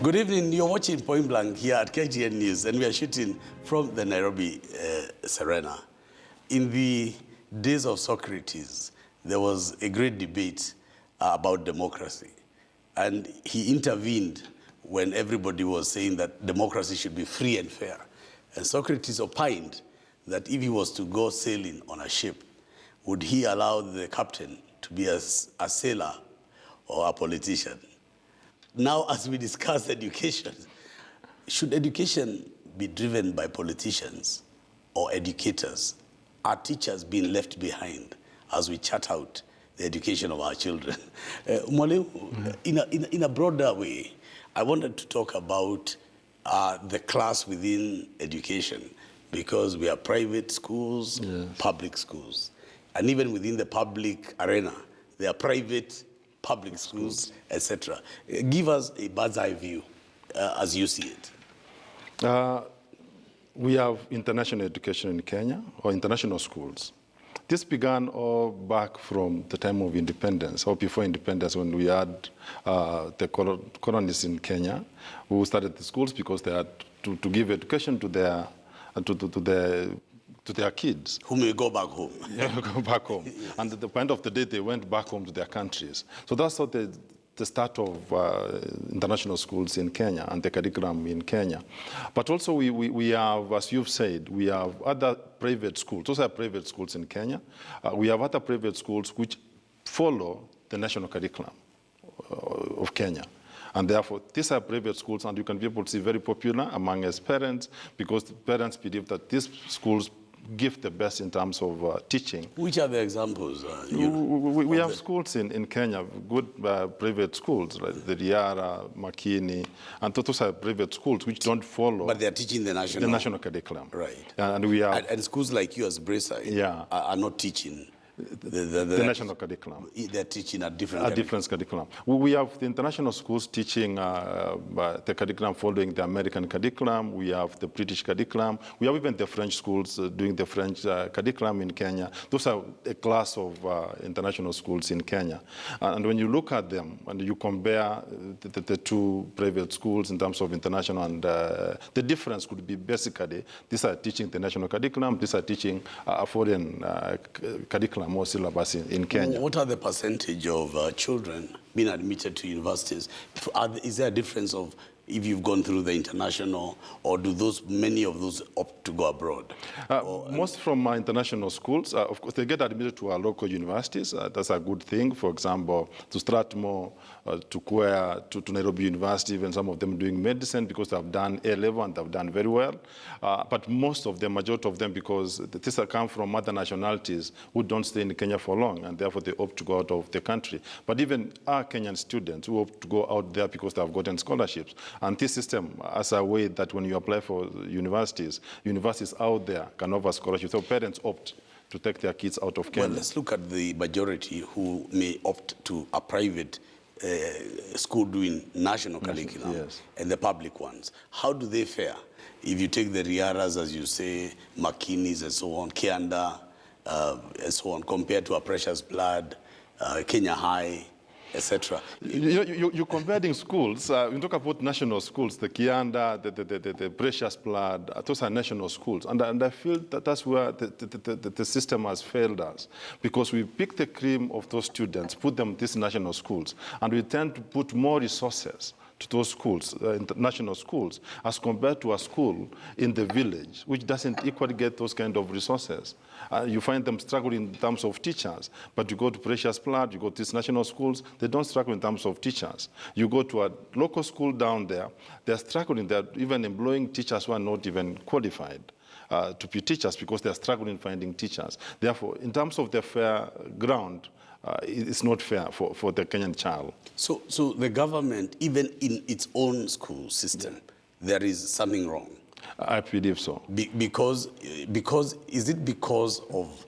Good evening. You're watching Point Blank here at KGN News, and we are shooting from the Nairobi Serena. In the days of Socrates, there was a great debate about democracy, and he intervened when everybody was saying that democracy should be free and fair. And Socrates opined that if he was to go sailing on a ship, would he allow the captain to be a sailor or a politician? Now, as we discuss education, should education be driven by politicians or educators? Are teachers being left behind as we chart out the education of our children? In a broader way, I wanted to talk about the class within education, because we have private schools, yes, public schools. And even within the public arena, there are private, public schools, etc. Give us a bird's eye view as you see it. We have international education in Kenya, or international schools. This began all back from the time of independence, or before independence, when we had the colonists in Kenya who started the schools because they had to give education to their kids. Who may go back home. Yeah, go back home. Yes. And at the end of the day, they went back home to their countries. So that's what the start of international schools in Kenya and the curriculum in Kenya. But also we have, as you've said, we have other private schools. Those are private schools in Kenya. We have other private schools which follow the national curriculum of Kenya. And therefore, these are private schools, and you can be able to see very popular among us parents, because the parents believe that these schools give the best in terms of teaching. Which are the examples? We have schools in Kenya, good private schools, like the Riara, Makini, and those are private schools which don't follow. But they are teaching the national curriculum. Right. And we have... And schools like you as Brayside, yeah, are not teaching the national curriculum. They're teaching a different curriculum. We have the international schools teaching the curriculum following the American curriculum. We have the British curriculum. We have even the French schools doing the French curriculum in Kenya. Those are a class of international schools in Kenya. And when you look at them and you compare the two private schools in terms of international, and the difference could be basically, these are teaching the national curriculum, these are teaching a foreign curriculum, more syllabus in Kenya. What are the percentage of children being admitted to universities? Is there a difference of if you've gone through the international, or do many of those opt to go abroad? Most from international schools, of course, they get admitted to our local universities. That's a good thing. For example, to Strathmore, to Kwea, to Nairobi University, even some of them doing medicine because they have done A-level and they've done very well. But most of them, majority of them, because these come from other nationalities who don't stay in Kenya for long, and therefore they opt to go out of the country. But even our Kenyan students who opt to go out there because they have gotten scholarships. And this system, as a way that when you apply for universities out there can offer scholarships. So parents opt to take their kids out of Kenya. Well, let's look at the majority who may opt to a private school doing national curriculum, yes, and the public ones. How do they fare? If you take the Riaras, as you say, Makinis and so on, Kianda, and so on, compared to a Precious Blood, Kenya High, etc. You're comparing schools. You talk about national schools, the Kianda, the Precious Blood, those are national schools. And I feel that that's where the system has failed us, because we pick the cream of those students, put them in these national schools, and we tend to put more resources to those schools, international schools, as compared to a school in the village, which doesn't equally get those kind of resources. You find them struggling in terms of teachers, but you go to Precious Blood, you go to these national schools, they don't struggle in terms of teachers. You go to a local school down there, they're struggling, they're even employing teachers who are not even qualified to be teachers, because they're struggling finding teachers. Therefore, in terms of the fair ground, it's not fair for the Kenyan child. So the government, even in its own school system, there is something wrong? I believe so. Because is it because of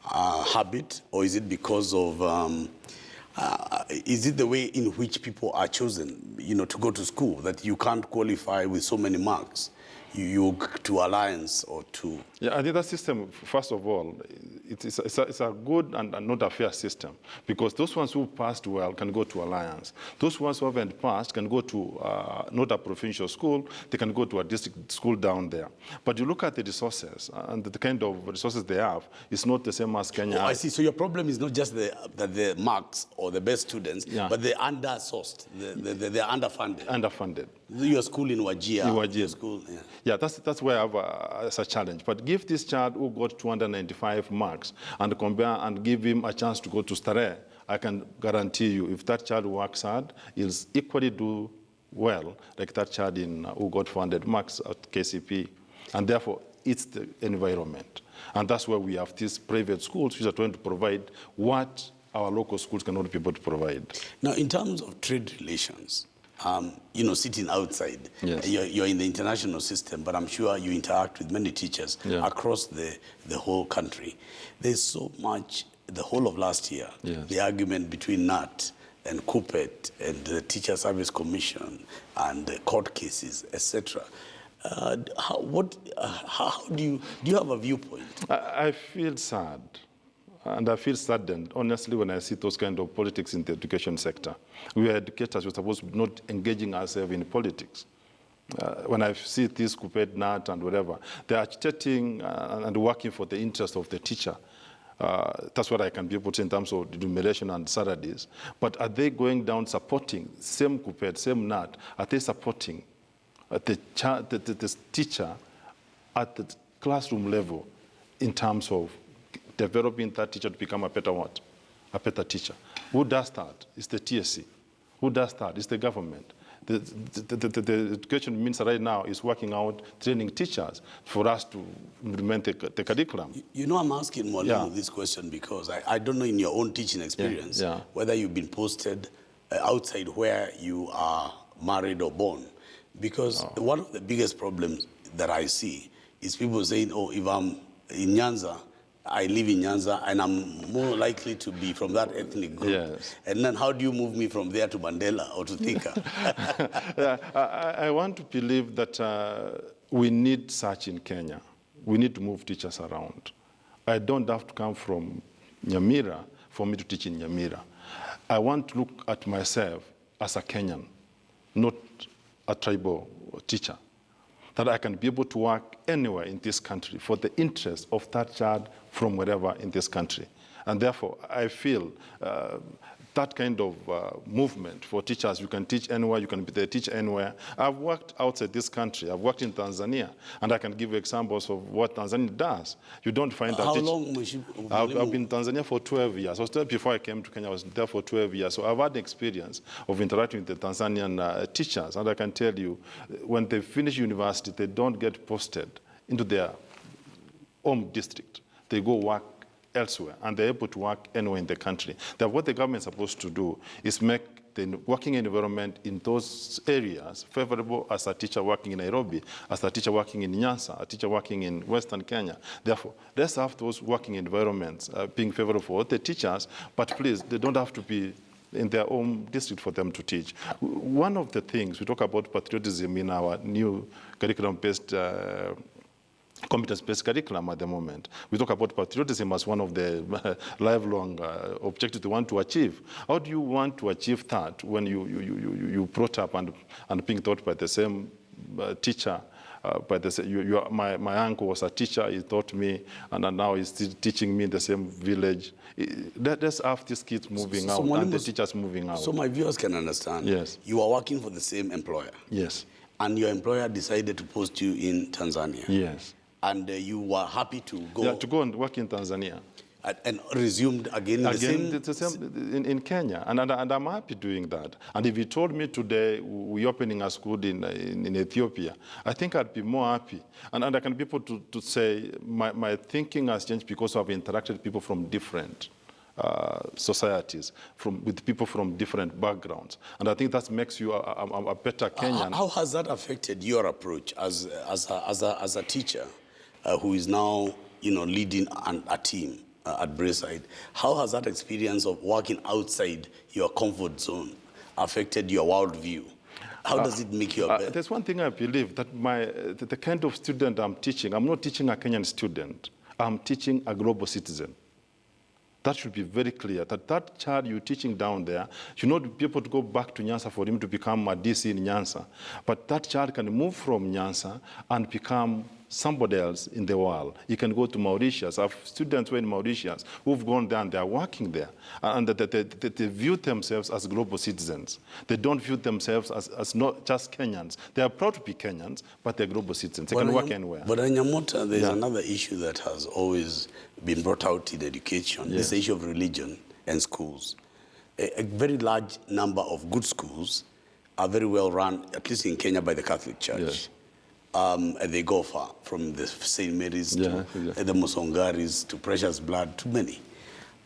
habit, or is it because of is it the way in which people are chosen? to go to school, that you can't qualify with so many marks. You to Alliance or to... Yeah, I think that system, first of all, it's a good and not a fair system, because those ones who passed well can go to Alliance. Those ones who haven't passed can go to not a provincial school, they can go to a district school down there. But you look at the resources, and the kind of resources they have, it's not the same as Kenya. Oh, I see. So your problem is not just the marks or the best students, but they're undersourced, they're underfunded. Underfunded. Your school in Wajir. In Wajir. School, yeah, that's where I have a challenge. But give this child who got 295 marks and compare and give him a chance to go to Starehe, I can guarantee you, if that child works hard, he'll equally do well like that child who got 400 marks at KCP. And therefore, it's the environment. And that's where we have these private schools which are trying to provide what our local schools cannot be able to provide. Now, in terms of trade relations, sitting outside, yes. You're in the international system, but I'm sure you interact with many teachers across the whole country. There's so much, the whole of last year, the argument between NAT and CUPET and the Teacher Service Commission and the court cases, etc. How do you have a viewpoint? I feel sad. And I feel saddened, honestly, when I see those kind of politics in the education sector. We are educators, we're supposed to be not engaging ourselves in politics. When I see this CUPET, NAT, and whatever, they're agitating and working for the interest of the teacher. That's what I can be able to say in terms of remuneration and salaries. But are they going down supporting, same CUPET, same NAT, are they supporting the teacher at the classroom level in terms of developing that teacher to become a better what? A better teacher. Who does that? It's the TSC. Who does that? It's the government. The education minister right now is working out training teachers for us to implement the curriculum. I'm asking Mwalimu this question because I don't know in your own teaching experience whether you've been posted outside where you are married or born. Because one of the biggest problems that I see is people saying, oh, if I'm in Nyanza, I live in Nyanza, and I'm more likely to be from that ethnic group. Yes. And then how do you move me from there to Mandela or to Thika? I want to believe that we need such in Kenya. We need to move teachers around. I don't have to come from Nyamira for me to teach in Nyamira. I want to look at myself as a Kenyan, not a tribal teacher. That I can be able to work anywhere in this country for the interest of that child from wherever in this country. And therefore, I feel that kind of movement for teachers, you can teach anywhere, you can be the teacher anywhere. I've worked outside this country. I've worked in Tanzania, and I can give you examples of what Tanzania does. You don't find that. How long was you? I've been in Tanzania for 12 years. I was there before I came to Kenya. I was there for 12 years. So I've had the experience of interacting with the Tanzanian teachers, and I can tell you, when they finish university, they don't get posted into their home district. They go work elsewhere, and they're able to work anywhere in the country. That what the government is supposed to do is make the working environment in those areas favorable as a teacher working in Nairobi, as a teacher working in Nyanza, a teacher working in Western Kenya. Therefore, let's have those working environments being favorable for the teachers, but please, they don't have to be in their own district for them to teach. One of the things, we talk about patriotism in our new curriculum-based competence-based curriculum at the moment. We talk about patriotism as one of the lifelong objectives we want to achieve. How do you want to achieve that when you brought up and being taught by the same teacher? My uncle was a teacher, he taught me, and now he's teaching me in the same village. Let's have these kids moving out and the teachers moving out. So my viewers can understand. Yes. You are working for the same employer. Yes. And your employer decided to post you in Tanzania. Yes. And you were happy to go. Yeah, to go and work in Tanzania. And resumed again the same in Kenya, and I'm happy doing that. And if you told me today we're opening a school in Ethiopia, I think I'd be more happy. And I can be able to say my thinking has changed because I've interacted with people from different societies, with people from different backgrounds. And I think that makes you a better Kenyan. How has that affected your approach as a teacher who is now leading a team at Braeside? How has that experience of working outside your comfort zone affected your worldview? How does it make you better? There's one thing I believe, that the kind of student I'm teaching, I'm not teaching a Kenyan student, I'm teaching a global citizen. That should be very clear, that child you're teaching down there should not be able to go back to Nyansa for him to become a DC in Nyansa. But that child can move from Nyansa and become somebody else in the world. You can go to Mauritius. I have students who are in Mauritius who've gone there and they're working there. And they view themselves as global citizens. They don't view themselves as not just Kenyans. They are proud to be Kenyans, but they're global citizens. They can work anywhere. But in Nyamota, there's another issue that has always been brought out in education, this issue of religion and schools. A very large number of good schools are very well run, at least in Kenya, by the Catholic Church. And they go far, from the St. Mary's to the Musongaris to Precious Blood, to many.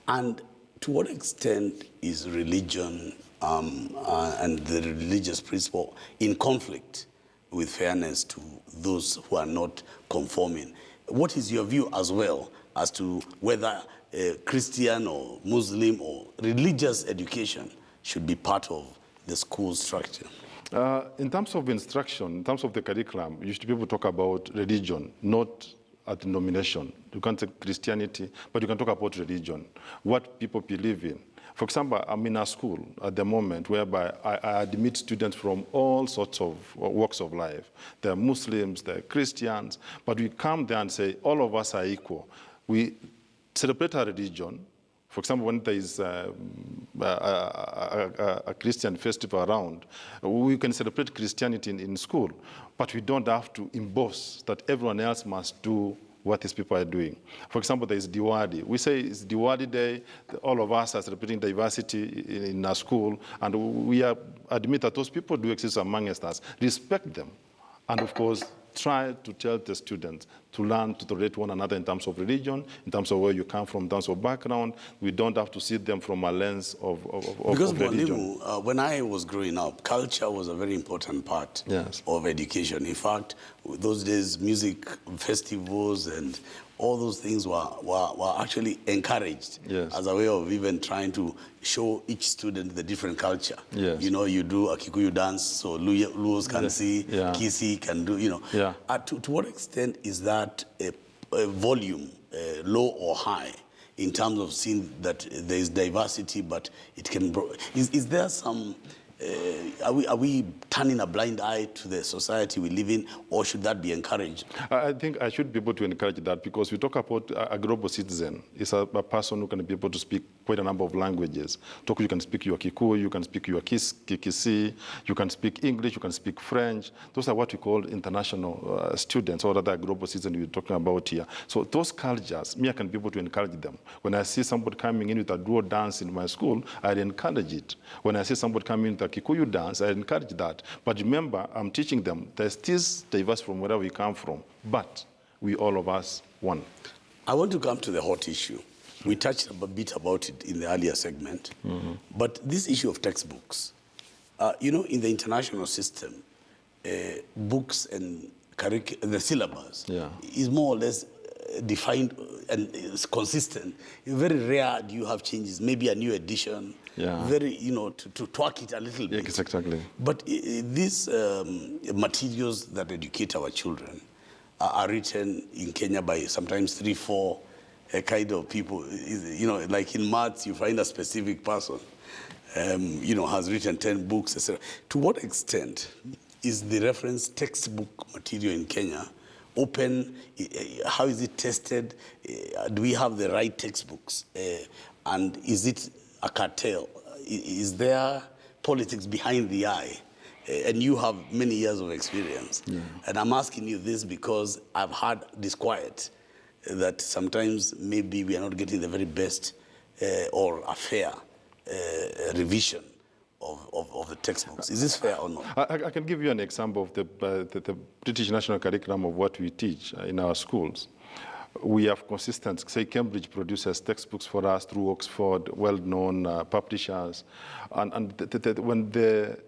And to what extent is religion and the religious principle in conflict with fairness to those who are not conforming? What is your view as well as to whether Christian or Muslim or religious education should be part of the school structure? In terms of instruction, in terms of the curriculum, you should be able to talk about religion, not a denomination. You can't say Christianity, but you can talk about religion, what people believe in. For example, I'm in a school at the moment whereby I admit students from all sorts of walks of life. They're Muslims, they're Christians, but we come there and say, all of us are equal. We celebrate our religion. For example, when there is a Christian festival around, we can celebrate Christianity in school, but we don't have to emboss that everyone else must do what these people are doing. For example, there is Diwali. We say it's Diwali Day, all of us are celebrating diversity in our school, and we admit that those people do exist amongst us. Respect them, and of course, try to tell the students to learn to tolerate one another in terms of religion, in terms of where you come from, in terms of background. We don't have to see them from a lens of religion. Because when I was growing up, culture was a very important part of education. In fact, those days, music festivals and all those things were actually encouraged as a way of even trying to show each student the different culture. You know, you do a Kikuyu dance, so Luos can see, Kisi can do, you know. To what extent is that a volume, low or high, in terms of seeing that there is diversity, but it can... Is there some... Are we turning a blind eye to the society we live in, or should that be encouraged? I think I should be able to encourage that, because we talk about a global citizen. It's a person who can be able to speak quite a number of languages. You can speak your Kikuyu, you can speak your Kikisi, you can speak English, you can speak French. Those are what we call international students, or rather global citizens we're talking about here. So those cultures, I can be able to encourage them. When I see somebody coming in with a duo dance in my school, I encourage it. When I see somebody coming in with a Kikuyu dance, I encourage that. But remember, I'm teaching them there's this diverse from wherever we come from, but we all of us one. I want to come to the hot issue. We touched a bit about it in the earlier segment, but this issue of textbooks, you know, in the international system, books and the syllabus is more or less defined and is consistent. It's very rare do you have changes, maybe a new edition, very, you know, to twerk it a little bit. Yes, exactly. But these materials that educate our children are written in Kenya by sometimes 3-4 kind of people. You know, like in maths, you find a specific person, you know, has written 10 books, etc. To what extent is the reference textbook material in Kenya open? How is it tested? Do we have the right textbooks? And is it a cartel? Is there politics behind the eye? And you have many years of experience. And I'm asking you this because I've heard disquiet that sometimes maybe we are not getting the very best or a fair revision of the textbooks. Is this fair or not? I can give you an example of the British national curriculum of what we teach in our schools. We have consistent, say Cambridge produces textbooks for us through Oxford, well-known publishers. And when the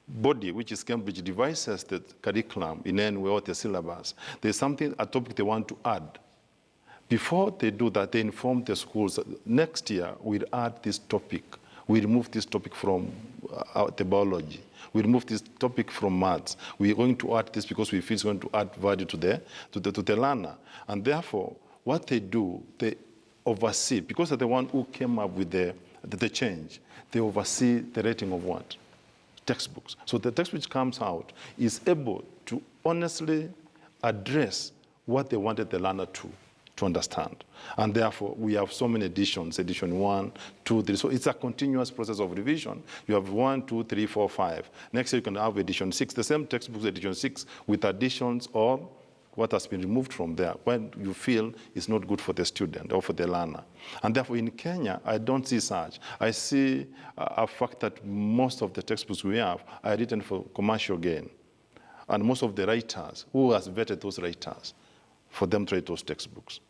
body, which is Cambridge, devises the curriculum in any way or the syllabus, there's something, a topic they want to add. Before they do that, they inform the schools that next year we'll add this topic. We remove this topic from the biology. We remove this topic from maths. We're going to add this because we feel it's going to add value to the learner. And therefore, what they do, they oversee, because they're the one who came up with the change, they oversee the rating of what? Textbooks. So the text which comes out is able to honestly address what they wanted the learner to understand. And therefore, we have so many editions, edition 1, 2, 3. So it's a continuous process of revision. You have 1, 2, 3, 4, 5. Next year, you can have edition 6, the same textbooks, edition 6, with additions or what has been removed from there when you feel it's not good for the student or for the learner. And therefore, in Kenya, I don't see such. I see a fact that most of the textbooks we have are written for commercial gain. And most of the writers, who has vetted those writers for them to write those textbooks?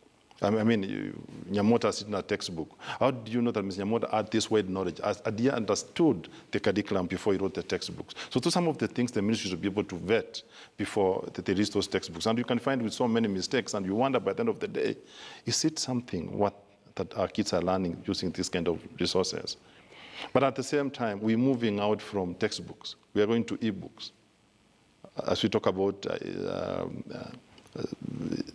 I mean, Nyamota has written a textbook. How do you know that Ms. Nyamota had this wide knowledge? Had he understood the curriculum before he wrote the textbooks? So to some of the things the ministry should be able to vet before they release those textbooks. And you can find with so many mistakes, and you wonder by the end of the day, is it something that our kids are learning using this kind of resources? But at the same time, we're moving out from textbooks. We are going to e-books. As we talk about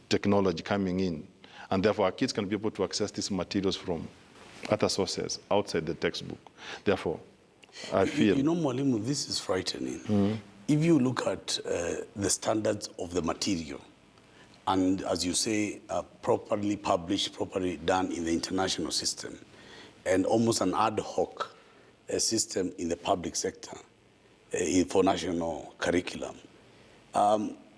technology coming in, and therefore our kids can be able to access these materials from other sources outside the textbook. Therefore, I feel... You know, Mwalimu, this is frightening. If you look at the standards of the material, and as you say, properly published, properly done in the international system, and almost an ad hoc system in the public sector for national curriculum,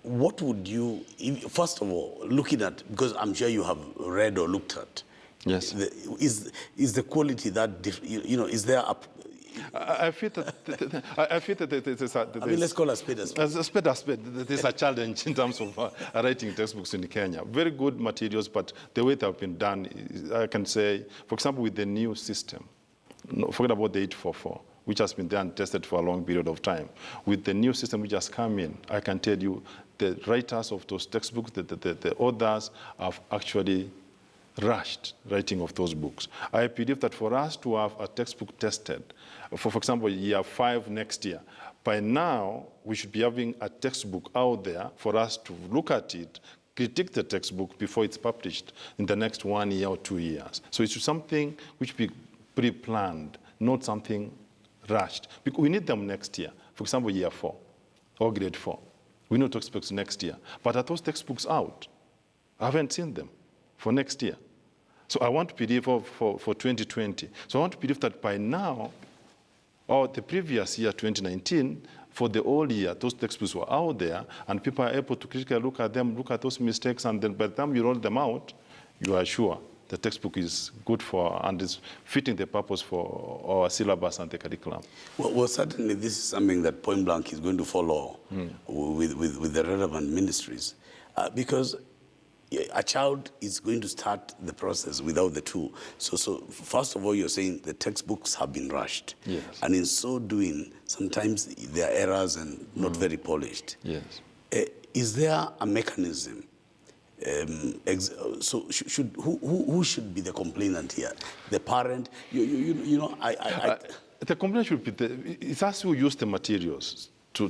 what would you, first of all, looking at, because I'm sure you have read or looked at, yes, is the quality that, is there a... I feel that I mean, let's call a spade a spade. A spade. There's a challenge in terms of writing textbooks in Kenya. Very good materials, but the way they have been done, I can say, for example, with the new system, forget about the 844, which has been done, tested for a long period of time. With the new system which has come in, I can tell you the writers of those textbooks, the authors have actually rushed writing of those books. I believe that for us to have a textbook tested, for example, year 5 next year, by now we should be having a textbook out there for us to look at it, critique the textbook before it's published in the next 1 year or 2 years. So it's something which be pre-planned, not something rushed. Because we need them next year. For example, year 4 or grade 4. We know textbooks next year. But are those textbooks out? I haven't seen them for next year. So I want to believe for 2020. So I want to believe that by now, or the previous year, 2019, for the whole year, those textbooks were out there, and people are able to critically look at them, look at those mistakes, and then by the time you roll them out, you are sure the textbook is good for and is fitting the purpose for our syllabus and the curriculum. Well, certainly this is something that PointBlank is going to follow with the relevant ministries, because a child is going to start the process without the tool. So first of all, you're saying the textbooks have been rushed. Yes. And in so doing, sometimes there are errors and not very polished. Yes. Is there a mechanism? So who should be the complainant here? The parent? The complainant should be it's us who use the materials to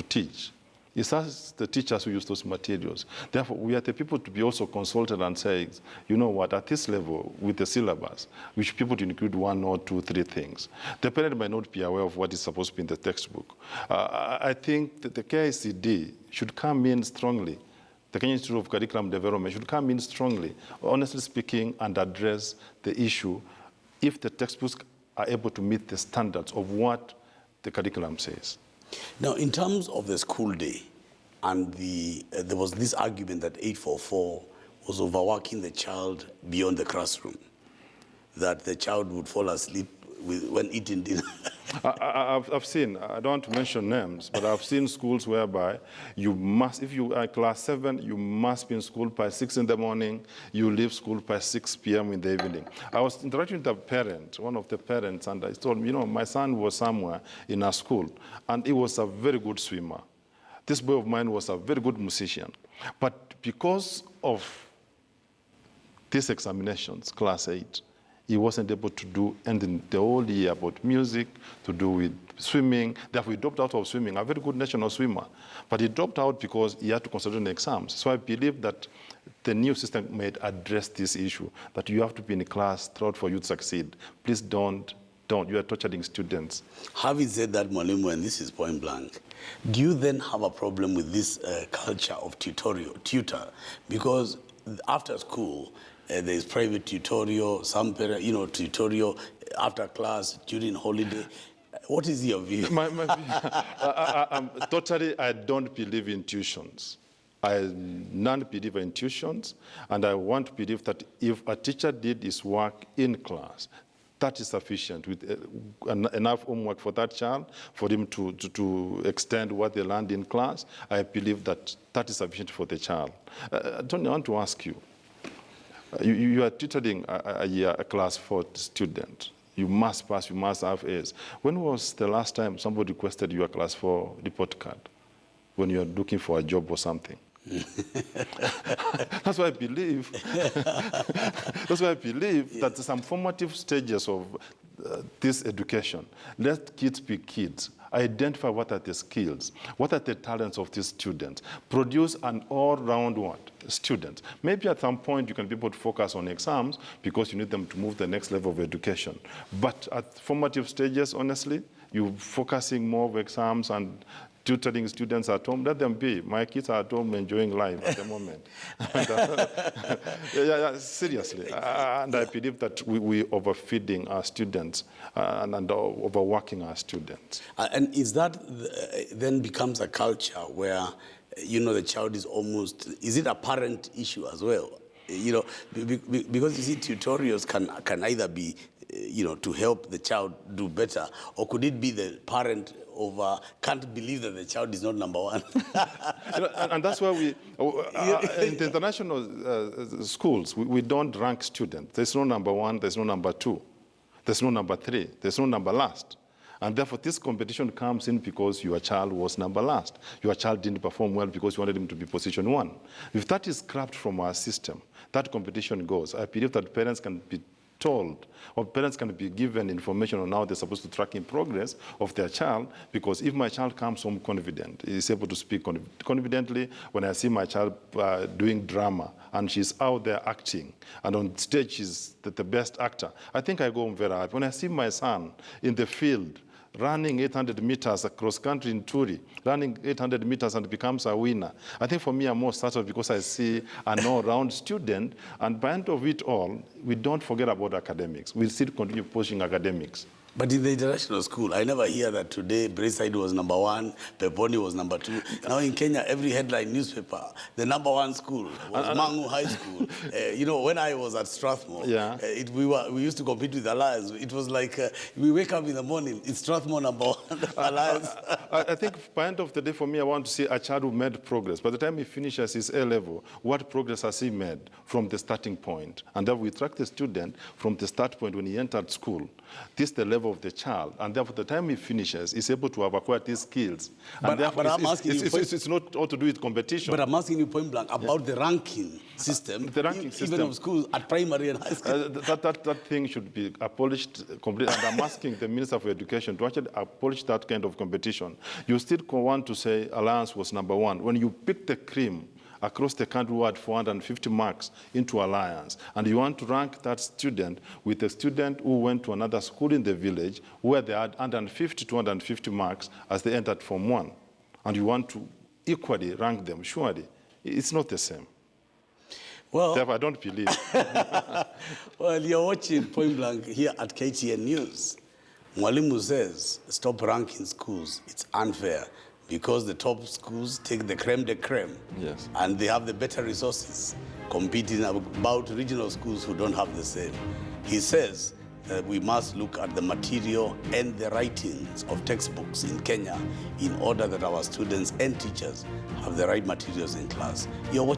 teach. It's us, the teachers, who use those materials. Therefore, we are the people to be also consulted and say, you know what, at this level, with the syllabus, we should be able to include 1 or 2, 3 things. The parent might not be aware of what is supposed to be in the textbook. I think that the KICD should come in strongly. The Kenya Institute of Curriculum Development should come in strongly, honestly speaking, and address the issue if the textbooks are able to meet the standards of what the curriculum says. Now, in terms of the school day, and there was this argument that 844 was overworking the child beyond the classroom, that the child would fall asleep when eating dinner. I've seen, I don't want to mention names, but I've seen schools whereby you must, if you are class 7, you must be in school by 6 in the morning, you leave school by 6 p.m. in the evening. I was interacting with a parent, one of the parents, and I told him, you know, my son was somewhere in a school, and he was a very good swimmer. This boy of mine was a very good musician. But because of these examinations, class 8, he wasn't able to do anything the whole year about music, to do with swimming. Therefore, he dropped out of swimming, a very good national swimmer. But he dropped out because he had to concentrate on exams. So I believe that the new system might address this issue, that you have to be in a class throughout for you to succeed. Please don't. You are torturing students. Having said that, Mwalimu, and this is point blank, do you then have a problem with this culture of tutor? Because after school, there is private tutorial, some tutorial after class, during holiday. What is your view? I don't believe in tuitions. I don't believe in tuitions, and I want to believe that if a teacher did his work in class, that is sufficient with enough homework for that child, for him to extend what they learned in class. I believe that that is sufficient for the child. Tony, I want to ask you, you are tutoring a class 4 student. You must pass, you must have A's. When was the last time somebody requested your class 4 report card? When you are looking for a job or something? That's why I believe. That's why I believe that some formative stages of this education. Let kids be kids. Identify what are the skills, what are the talents of these students. Produce an all-round student. Maybe at some point you can be able to focus on exams because you need them to move the next level of education. But at formative stages, honestly, you're focusing more on exams and tutoring students at home. Let them be. My kids are at home enjoying life at the moment. Seriously. And I believe that we overfeeding our students and overworking our students. And is that then becomes a culture where, the child is almost, is it a parent issue as well? Because you see, tutorials can either be, to help the child do better, or could it be the parent can't believe that the child is not number one? And that's why we, in the international schools, we don't rank students. There's no number 1, there's no number 2, there's no number 3, there's no number last. And therefore, this competition comes in because your child was number last. Your child didn't perform well because you wanted him to be position 1. If that is scrapped from our system, that competition goes. I believe that parents can be told, or parents can be given information on how they're supposed to track in progress of their child, because if my child comes home confident, is able to speak confidently, when I see my child doing drama, and she's out there acting, and on stage she's the best actor, I think I go home very happy. When I see my son in the field, running 800 meters across country in Turi, running 800 meters and becomes a winner. I think for me, I'm more startled because I see an all-round student, and by the end of it all, we don't forget about academics. We still continue pushing academics. But in the international school, I never hear that today Braeside was number 1, Peponi was number 2. Now in Kenya, every headline newspaper, the number 1 school was Mangu High School. When I was at Strathmore, yeah. We used to compete with Alliance. It was like we wake up in the morning, it's Strathmore number 1, Alliance. I think by the end of the day, for me, I want to see a child who made progress. By the time he finishes his A-level, what progress has he made from the starting point? And then we track the student from the start point when he entered school. This is the level of the child, and therefore the time he finishes, he's able to have acquired these skills. But I'm asking you, it's not all to do with competition. But I'm asking you point blank about the ranking system, even of schools at primary and high school. That thing should be abolished completely, and I'm asking the Minister for Education to actually abolish that kind of competition. You still want to say Alliance was number 1. When you pick the cream across the country who had 450 marks into Alliance, and you want to rank that student with a student who went to another school in the village where they had 150 to 150 marks as they entered Form 1, and you want to equally rank them, surely it's not the same. Well, therefore, I don't believe. Well, you're watching Point Blank here at KTN News. Mwalimu says, stop ranking schools. It's unfair, because the top schools take the creme de creme. Yes. And they have the better resources, competing about regional schools who don't have the same. He says that we must look at the material and the writings of textbooks in Kenya in order that our students and teachers have the right materials in class. You're watching